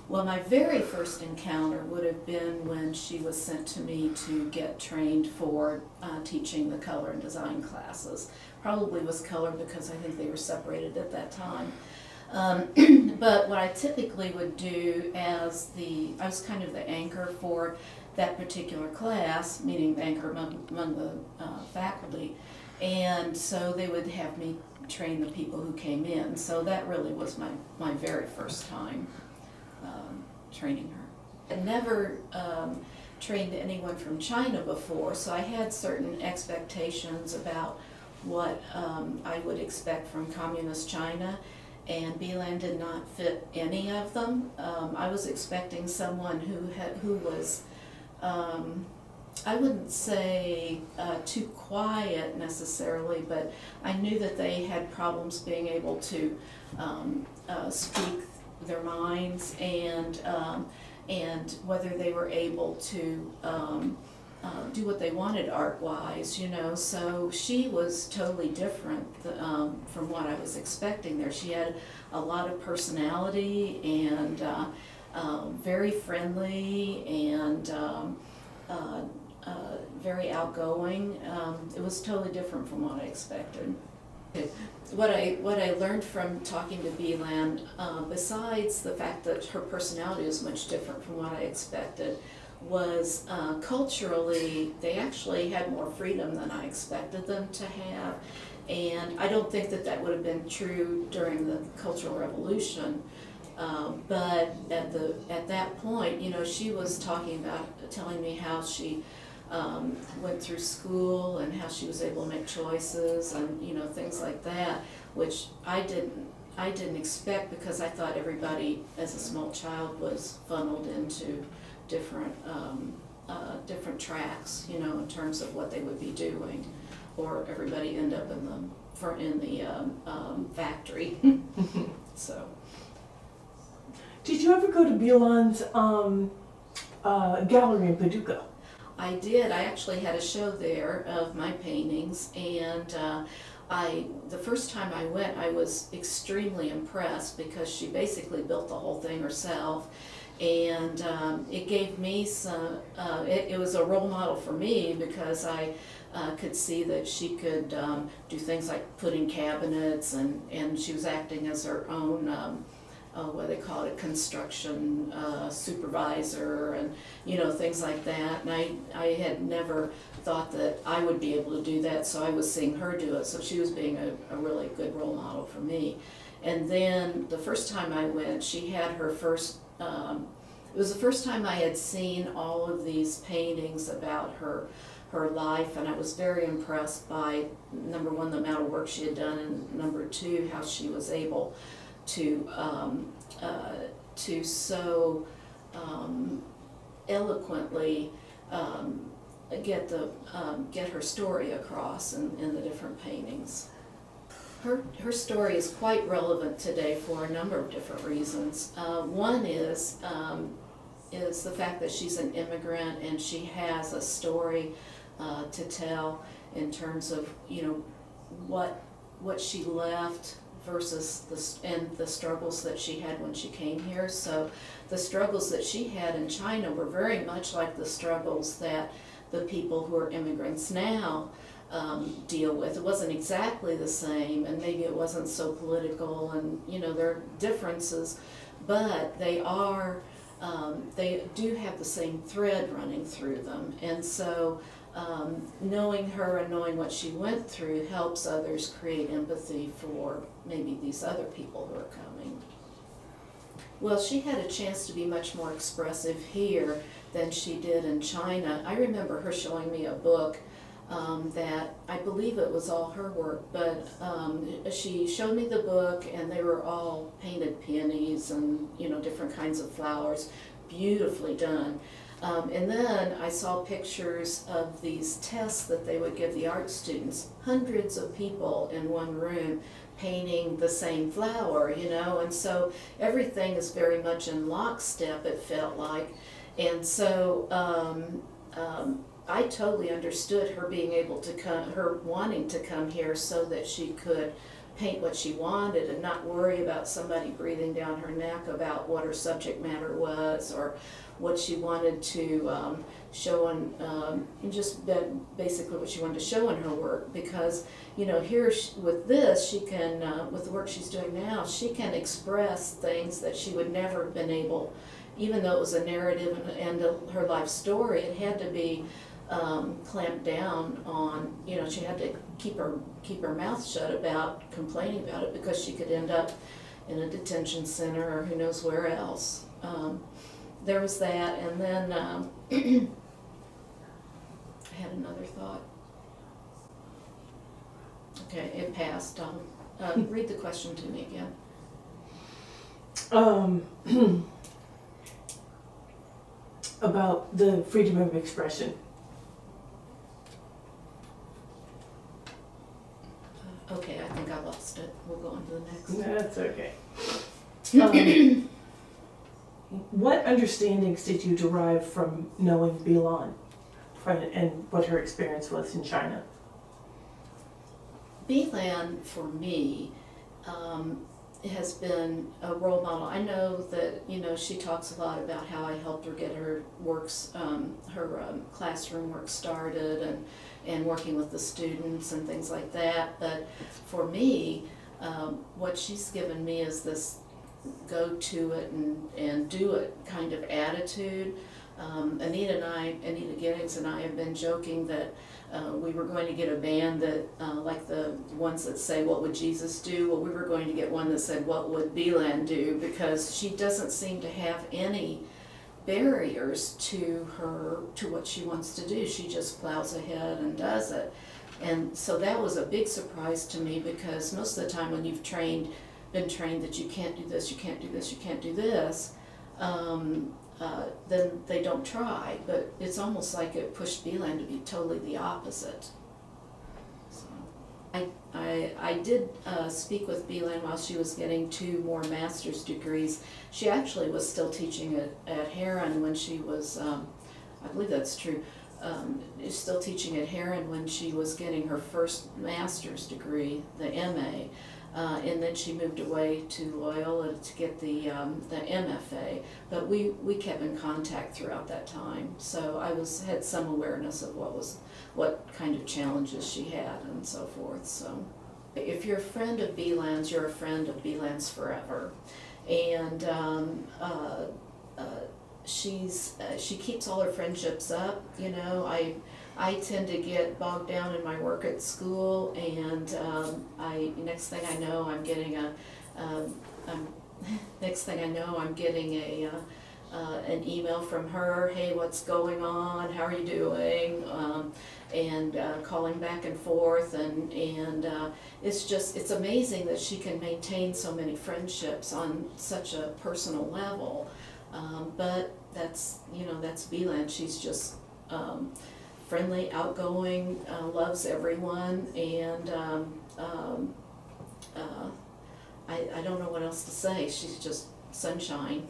Well, my very first encounter would have been when she was sent to me to get trained for teaching the color and design classes. Probably was color because I think they were separated at that time. But what I typically would do I was kind of the anchor for that particular class, meaning the anchor among the faculty, and so they would have me train the people who came in. So that really was my very first time training her. I never trained anyone from China before, so I had certain expectations about what I would expect from communist China, and BiLan did not fit any of them. I was expecting someone who was, I wouldn't say too quiet necessarily, but I knew that they had problems being able to speak their minds, and whether they were able to do what they wanted art-wise, you know. So she was totally different from what I was expecting there. She had a lot of personality and very friendly and very outgoing. It was totally different from what I expected. What I learned from talking to BiLan, besides the fact that her personality was much different from what I expected, was culturally they actually had more freedom than I expected them to have, and I don't think that would have been true during the Cultural Revolution. But at that point, you know, she was telling me how she went through school and how she was able to make choices and, you know, things like that, which I didn't expect, because I thought everybody as a small child was funneled into different tracks, you know, in terms of what they would be doing, or everybody end up in the factory. So. Did you ever go to BiLan's gallery in Paducah? I did. I actually had a show there of my paintings, and the first time I went, I was extremely impressed because she basically built the whole thing herself, and it gave me some. It was a role model for me, because I could see that she could do things like put in cabinets, and she was acting as her own. What they call it, construction supervisor, and, you know, things like that. And I had never thought that I would be able to do that, so I was seeing her do it. So she was being a really good role model for me. And then the first time I went, she had her first, it was the first time I had seen all of these paintings about her life, and I was very impressed by, number one, the amount of work she had done, and number two, how she was able to so eloquently get her story across in the different paintings. Her story is quite relevant today for a number of different reasons. One is the fact that she's an immigrant and she has a story to tell in terms of, you know, what she left versus the struggles that she had when she came here. So the struggles that she had in China were very much like the struggles that the people who are immigrants now deal with. It wasn't exactly the same, and maybe it wasn't so political, and, you know, there are differences, but they do have the same thread running through them. And so knowing her and knowing what she went through helps others create empathy for maybe these other people who are coming. Well, she had a chance to be much more expressive here than she did in China. I remember her showing me a book that I believe it was all her work, but she showed me the book, and they were all painted peonies and, you know, different kinds of flowers, beautifully done. And then I saw pictures of these tests that they would give the art students, hundreds of people in one room painting the same flower, you know, and so everything is very much in lockstep, it felt like. And so I totally understood her being able to come, her wanting to come here so that she could paint what she wanted and not worry about somebody breathing down her neck about what her subject matter was or what she wanted to show and just basically what she wanted to show in her work. Because, you know, here with this, she can, with the work she's doing now, she can express things that she would never have been able, even though it was a narrative and her life story, it had to be clamped down on, you know, she had to keep her mouth shut about complaining about it because she could end up in a detention center or who knows where else. There was that, and then I had another thought. Okay, it passed. Read the question to me again. About the freedom of expression. Okay, I think I lost it. We'll go on to the next. That's okay. What understandings did you derive from knowing BiLan and what her experience was in China? BiLan, for me, has been a role model. I know that, you know, she talks a lot about how I helped her get her works, classroom work started and working with the students and things like that. But for me, what she's given me is this go to it and do it kind of attitude. Anita Giddings and I have been joking that we were going to get a band that, like the ones that say, what would Jesus do? Well, we were going to get one that said, what would BiLan do? Because she doesn't seem to have any barriers to what she wants to do. She just plows ahead and does it. And so that was a big surprise to me, because most of the time when you've been trained that you can't do this, you can't do this, you can't do this, then they don't try. But it's almost like it pushed BiLan to be totally the opposite. So I did speak with BiLan while she was getting 2 more master's degrees. She actually was still teaching at Herron when she was, I believe that's true, is still teaching at Herron when she was getting her first master's degree, the MA. And then she moved away to Loyola to get the MFA, but we kept in contact throughout that time. So I had some awareness of what kind of challenges she had and so forth. So if you're a friend of BiLan's, you're a friend of BiLan's forever. And she keeps all her friendships up. You know, I tend to get bogged down in my work at school, and next thing I know, I'm getting an email from her. Hey, what's going on? How are you doing? And calling back and forth, and it's amazing that she can maintain so many friendships on such a personal level. But that's BiLan. She's just friendly, outgoing, loves everyone, and I don't know what else to say. She's just sunshine.